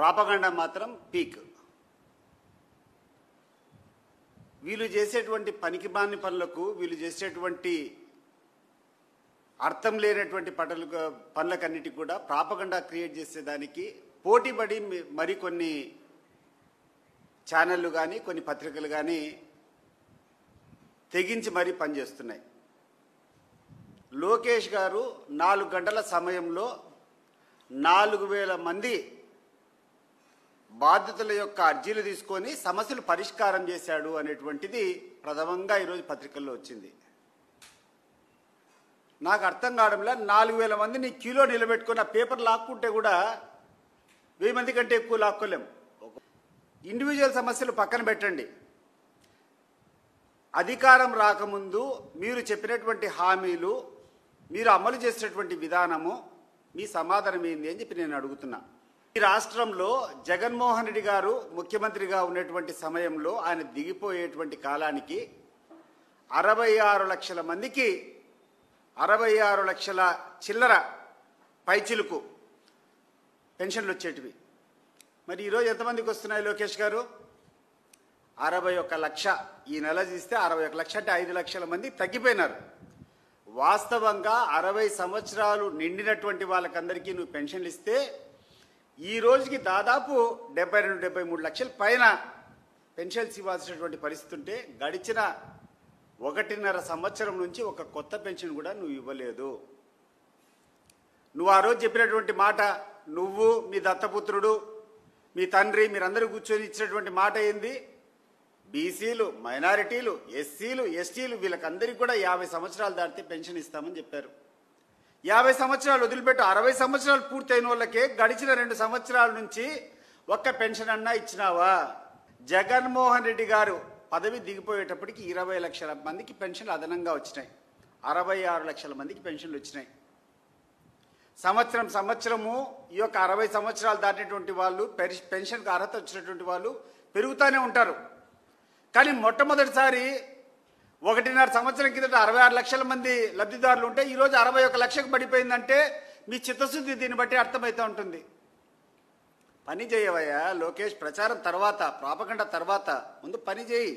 Propaganda మాత్రం peak. వీళ్ళు చేసేటువంటి పనికిమాలిన పనులకు, వీళ్ళు చేసేటువంటి అర్థం లేనటువంటి పనులకన్నిటికి కూడా ప్రాపగండా క్రియేట్ చేసేదానికి పోటీపడి మరికొన్ని ఛానళ్ళు కానీ కొన్ని పత్రికలు కానీ తెగించి మరీ పనిచేస్తున్నాయి. లోకేష్ గారు 4 గంటల సమయంలో 4000 మంది బాధితుల యొక్క అర్జీలు తీసుకొని సమస్యలు పరిష్కారం చేశాడు అనేటువంటిది ప్రథమంగా ఈరోజు పత్రికల్లో వచ్చింది. నాకు అర్థం కావడంలో 4000 మందిని క్యూలో నిలబెట్టుకున్న పేపర్ లాక్కుంటే కూడా 1000 మంది కంటే ఎక్కువ లాక్కోలేం. ఇండివిజువల్ సమస్యలు పక్కన పెట్టండి. అధికారం రాకముందు మీరు చెప్పినటువంటి హామీలు, మీరు అమలు చేసినటువంటి విధానము, మీ సమాధానం ఏంది అని చెప్పి నేను అడుగుతున్నా. ఈ రాష్ట్రంలో జగన్మోహన్ రెడ్డి గారు ముఖ్యమంత్రిగా ఉన్నటువంటి సమయంలో ఆయన దిగిపోయేటువంటి కాలానికి 66 లక్షల మందికి 66 లక్షల చిల్లర పైచిలుకు పెన్షన్లు వచ్చేటివి. మరి ఈరోజు ఎంతమందికి వస్తున్నాయి లోకేష్ గారు? 61 లక్ష. ఈ నెల తీస్తే 61 లక్ష అంటే 5 లక్షల మంది తగ్గిపోయినారు. వాస్తవంగా 60 సంవత్సరాలు నిండినటువంటి వాళ్ళకందరికీ నువ్వు పెన్షన్లు ఇస్తే ఈ రోజుకి దాదాపు 72-73 లక్షల పైన పెన్షన్స్ ఇవ్వాల్సినటువంటి పరిస్థితి ఉంటే గడిచిన 1.5 సంవత్సరం నుంచి ఒక కొత్త పెన్షన్ కూడా నువ్వు ఇవ్వలేదు. నువ్వు ఆ రోజు చెప్పినటువంటి మాట, నువ్వు మీ దత్తపుత్రుడు మీ తండ్రి మీరందరూ కూర్చొని ఇచ్చినటువంటి మాట ఏంది? బీసీలు, మైనారిటీలు, ఎస్సీలు, ఎస్టీలు వీళ్ళకందరికీ కూడా 50 సంవత్సరాలు దాటితే పెన్షన్ ఇస్తామని చెప్పారు. 50 సంవత్సరాలు వదిలిపెట్టు, 60 సంవత్సరాలు పూర్తయిన వాళ్ళకే గడిచిన 2 సంవత్సరాల నుంచి ఒక్క పెన్షన్ అన్నా ఇచ్చినావా? జగన్మోహన్ రెడ్డి గారు పదవి దిగిపోయేటప్పటికి 20 లక్షల మందికి పెన్షన్లు అదనంగా వచ్చినాయి. 66 లక్షల మందికి పెన్షన్లు వచ్చినాయి. సంవత్సరము ఈ యొక్క 60 సంవత్సరాలు దాటినటువంటి వాళ్ళు, పెన్షన్కి అర్హత వచ్చినటువంటి వాళ్ళు పెరుగుతూనే ఉంటారు. కానీ మొట్టమొదటిసారి 1.5 సంవత్సరం కిందట 66 లక్షల మంది లబ్ధిదారులు ఉంటే ఈరోజు 61 లక్షకు పడిపోయిందంటే మీ చిత్తశుద్ధి దీన్ని బట్టి అర్థమవుతూ ఉంటుంది. పని చేయవయ్యా లోకేష్. ప్రచారం తర్వాత, ప్రాపగండా తర్వాత, ముందు పని చేయి.